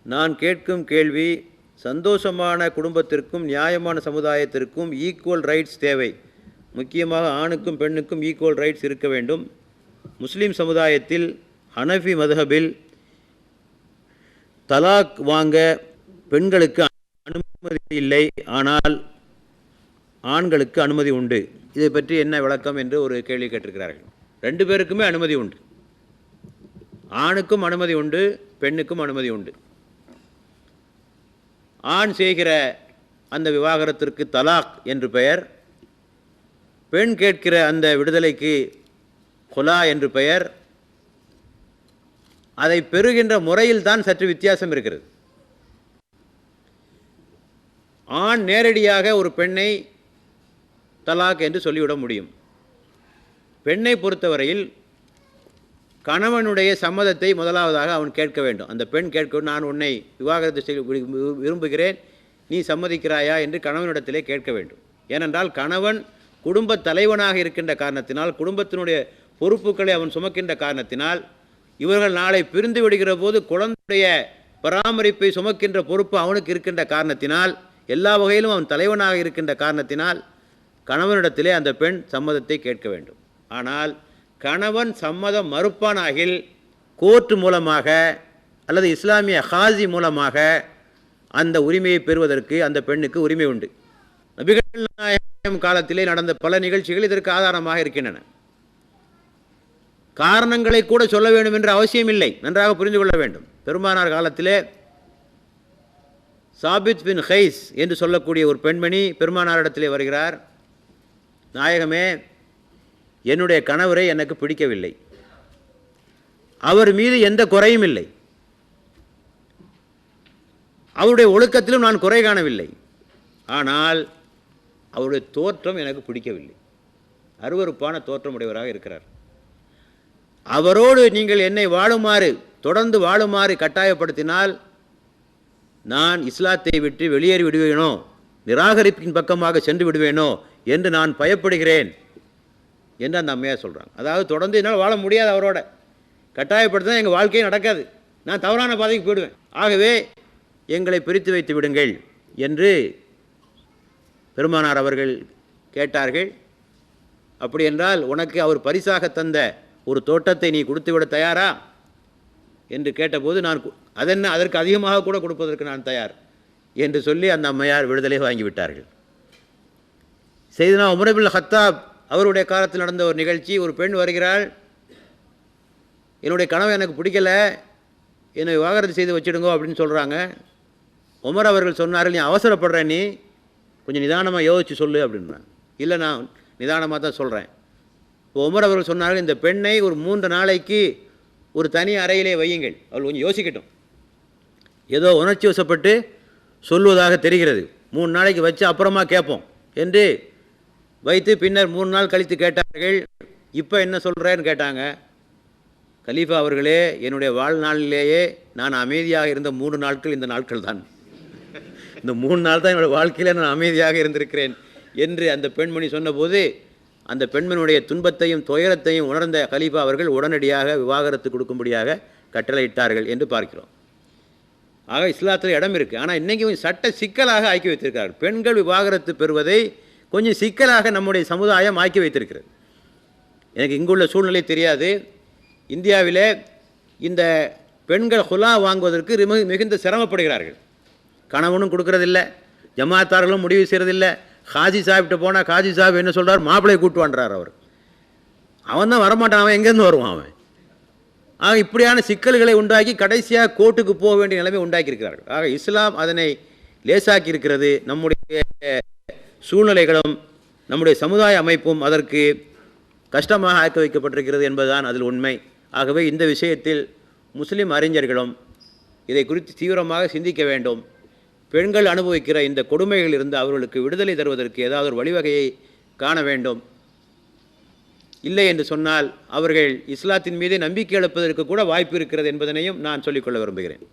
நான் கேட்கும் கேள்வி, சந்தோஷமான குடும்பத்திற்கும் நியாயமான சமுதாயத்திற்கும் ஈக்குவல் ரைட்ஸ் தேவை. முக்கியமாக ஆணுக்கும் பெண்ணுக்கும் ஈக்குவல் ரைட்ஸ் இருக்க வேண்டும். முஸ்லீம் சமுதாயத்தில் ஹனஃபி மதுஹபில் தலாக் வாங்க பெண்களுக்கு அனுமதி இல்லை, ஆனால் ஆண்களுக்கு அனுமதி உண்டு. இதை பற்றி என்ன விளக்கம் என்று ஒரு கேள்வி கேட்டிருக்கிறார்கள். ரெண்டு பேருக்குமே அனுமதி உண்டு. ஆணுக்கும் அனுமதி உண்டு, பெண்ணுக்கும் அனுமதி உண்டு. ஆண் செய்கிற அந்த விவாகரத்திற்கு தலாக் என்று பெயர், பெண் கேட்கிற அந்த விடுதலைக்கு குலா என்று பெயர். அதை பெறுகின்ற முறையில் தான் சற்று வித்தியாசம் இருக்கிறது. ஆண் நேரடியாக ஒரு பெண்ணை தலாக் என்று சொல்லிவிட முடியும். பெண்ணை பொறுத்தவரையில் கணவனுடைய சம்மதத்தை முதலாவதாக அவன் கேட்க வேண்டும். அந்த பெண் கேட்க, நான் உன்னை விவாகரத்து செய்ய விரும்புகிறேன், நீ சம்மதிக்கிறாயா என்று கணவனிடத்திலே கேட்க வேண்டும். ஏனென்றால் கணவன் குடும்ப தலைவனாக இருக்கின்ற காரணத்தினால், குடும்பத்தினுடைய பொறுப்புகளை அவன் சுமக்கின்ற காரணத்தினால், இவர்கள் நாளை பிரிந்து விடுகிற போது குழந்தைய பராமரிப்பை சுமக்கின்ற பொறுப்பு அவனுக்கு இருக்கின்ற காரணத்தினால், எல்லா வகையிலும் அவன் தலைவனாக இருக்கின்ற காரணத்தினால் கணவனிடத்திலே அந்த பெண் சம்மதத்தை கேட்க வேண்டும். ஆனால் கணவன் சம்மதம் மறுப்பானாகில் கோர்ட்டு மூலமாக அல்லது இஸ்லாமிய ஹாஜி மூலமாக அந்த உரிமையை பெறுவதற்கு அந்த பெண்ணுக்கு உரிமை உண்டு. நபிகள் நாயகம் காலத்திலே நடந்த பல நிகழ்ச்சிகள் இதற்கு ஆதாரமாக இருக்கின்றன. காரணங்களை கூட சொல்ல வேண்டும் என்ற அவசியம் இல்லை, நன்றாக புரிந்து கொள்ள வேண்டும். பெருமானார் காலத்திலே சாபித் பின் ஹைஸ் என்று சொல்லக்கூடிய ஒரு பெண்மணி பெருமானாரிடத்திலே வருகிறார். நாயகமே, என்னுடைய கணவரை எனக்கு பிடிக்கவில்லை, அவர் மீது எந்த குறையும் இல்லை, அவருடைய ஒழுக்கத்திலும் நான் குறை காணவில்லை, ஆனால் அவருடைய தோற்றம் எனக்கு பிடிக்கவில்லை, அருவருப்பான தோற்றம் உடையவராக இருக்கிறார். அவரோடு நீங்கள் என்னை வாழுமாறு, தொடர்ந்து வாழுமாறு கட்டாயப்படுத்தினால் நான் இஸ்லாத்தை விட்டு வெளியேறி விடுவேனோ, நிராகரிப்பின் பக்கமாக சென்று விடுவேனோ என்று நான் பயப்படுகிறேன் என்று அந்த அம்மையார் சொல்கிறாங்க. அதாவது தொடர்ந்து என்னால் வாழ முடியாது, அவரோட கட்டாயப்படுத்தினா எங்கள் வாழ்க்கையே நடக்காது, நான் தவறான பாதைக்கு போயிடுவேன், ஆகவே எங்களை பிரித்து வைத்து விடுங்கள் என்று பெருமானார் அவர்கள் கேட்டார்கள். அப்படி என்றால் உனக்கு அவர் பரிசாக தந்த ஒரு தோட்டத்தை நீ கொடுத்து விட தயாரா என்று கேட்டபோது, நான் அதென்ன, அதற்கு அதிகமாக கூட கொடுப்பதற்கு நான் தயார் என்று சொல்லி அந்த அம்மையார் விடுதலை வாங்கிவிட்டார்கள். செய்தனா உமர் இப்னு கத்தாப் அவருடைய காலத்தில் நடந்த ஒரு நிகழ்ச்சி. ஒரு பெண் வருகிறாள், என்னுடைய கனவு எனக்கு பிடிக்கல, என்னை விவாகரத்து செய்து வச்சுடுங்கோ அப்படின்னு சொல்கிறாங்க. உமர் அவர்கள் சொன்னார்கள், நீ அவசரப்படுற, நீ கொஞ்சம் நிதானமாக யோசித்து சொல்லு அப்படின்றாங்க. இல்லை, நான் நிதானமாக தான் சொல்கிறேன். இப்போ உமர் அவர்கள் சொன்னார்கள், இந்த பெண்ணை ஒரு 3 நாளைக்கு ஒரு தனி அறையிலே வையுங்கள், அவள் கொஞ்சம் யோசிக்கட்டும், ஏதோ உணர்ச்சி வசப்பட்டு சொல்வதாக தெரிகிறது, 3 நாளைக்கு வச்சு அப்புறமா கேட்போம் என்று வைத்து பின்னர் 3 நாள் கழித்து கேட்டார்கள். இப்போ என்ன சொல்கிறேன்னு கேட்டாங்க. கலீஃபா அவர்களே, என்னுடைய வாழ்நாளிலேயே நான் அமைதியாக இருந்த 3 நாட்கள் இந்த நாட்கள் தான், இந்த 3 நாள் தான் என்னுடைய வாழ்க்கையில் நான் அமைதியாக இருந்திருக்கிறேன் என்று அந்த பெண்மணி சொன்னபோது, அந்த பெண்மணியுடைய துன்பத்தையும் துயரத்தையும் உணர்ந்த கலீஃபா அவர்கள் உடனடியாக விவாகரத்து கொடுக்கும்படியாக கட்டளையிட்டார்கள் என்று பார்க்கிறோம். ஆக இஸ்லாத்தில் இடம் இருக்குது. ஆனால் இன்றைக்கி சட்ட சிக்கலாக ஆக்கி வைத்திருக்கிறார்கள். பெண்கள் விவாகரத்து பெறுவதை கொஞ்சம் சிக்கலாக நம்முடைய சமுதாயம் ஆக்கி வைத்திருக்கிறது. எனக்கு இங்குள்ள சூழ்நிலை தெரியாது. இந்தியாவிலே இந்த பெண்கள் ஹுலா வாங்குவதற்கு மிகுந்த சிரமப்படுகிறார்கள். கணவனும் கொடுக்கறதில்லை, ஜமாத்தார்களும் முடிவு செய்கிறதில்லை. காஜி சாஹிப்கிட்ட போனால் காஜி சாஹிப் என்ன சொல்கிறார், மாப்பிள்ளையை கூட்டுவான்றார். அவன் தான் வரமாட்டான், அவன் எங்கேருந்து வருவான் அவன். ஆக இப்படியான சிக்கல்களை உண்டாக்கி கடைசியாக கோர்ட்டுக்கு போக வேண்டிய நிலைமை உண்டாக்கியிருக்கிறார்கள். ஆக இஸ்லாம் அதனை லேசாக்கி இருக்கிறது. நம்முடைய சூழ்நிலைகளும் நம்முடைய சமுதாய அமைப்பும் அதற்கு கஷ்டமாக ஆக்க வைக்கப்பட்டிருக்கிறது என்பதுதான் அதில் உண்மை. ஆகவே இந்த விஷயத்தில் முஸ்லிம் அறிஞர்களும் இதை குறித்து தீவிரமாக சிந்திக்க வேண்டும். பெண்கள் அனுபவிக்கிற இந்த கொடுமைகளிலிருந்து அவர்களுக்கு விடுதலை தருவதற்கு ஏதாவது ஒரு வழிவகையை காண வேண்டும். இல்லை என்று சொன்னால் அவர்கள் இஸ்லாத்தின் மீது நம்பிக்கை இழப்பதற்கு கூட வாய்ப்பு இருக்கிறது என்பதனையும் நான் சொல்லிக்கொள்ள விரும்புகிறேன்.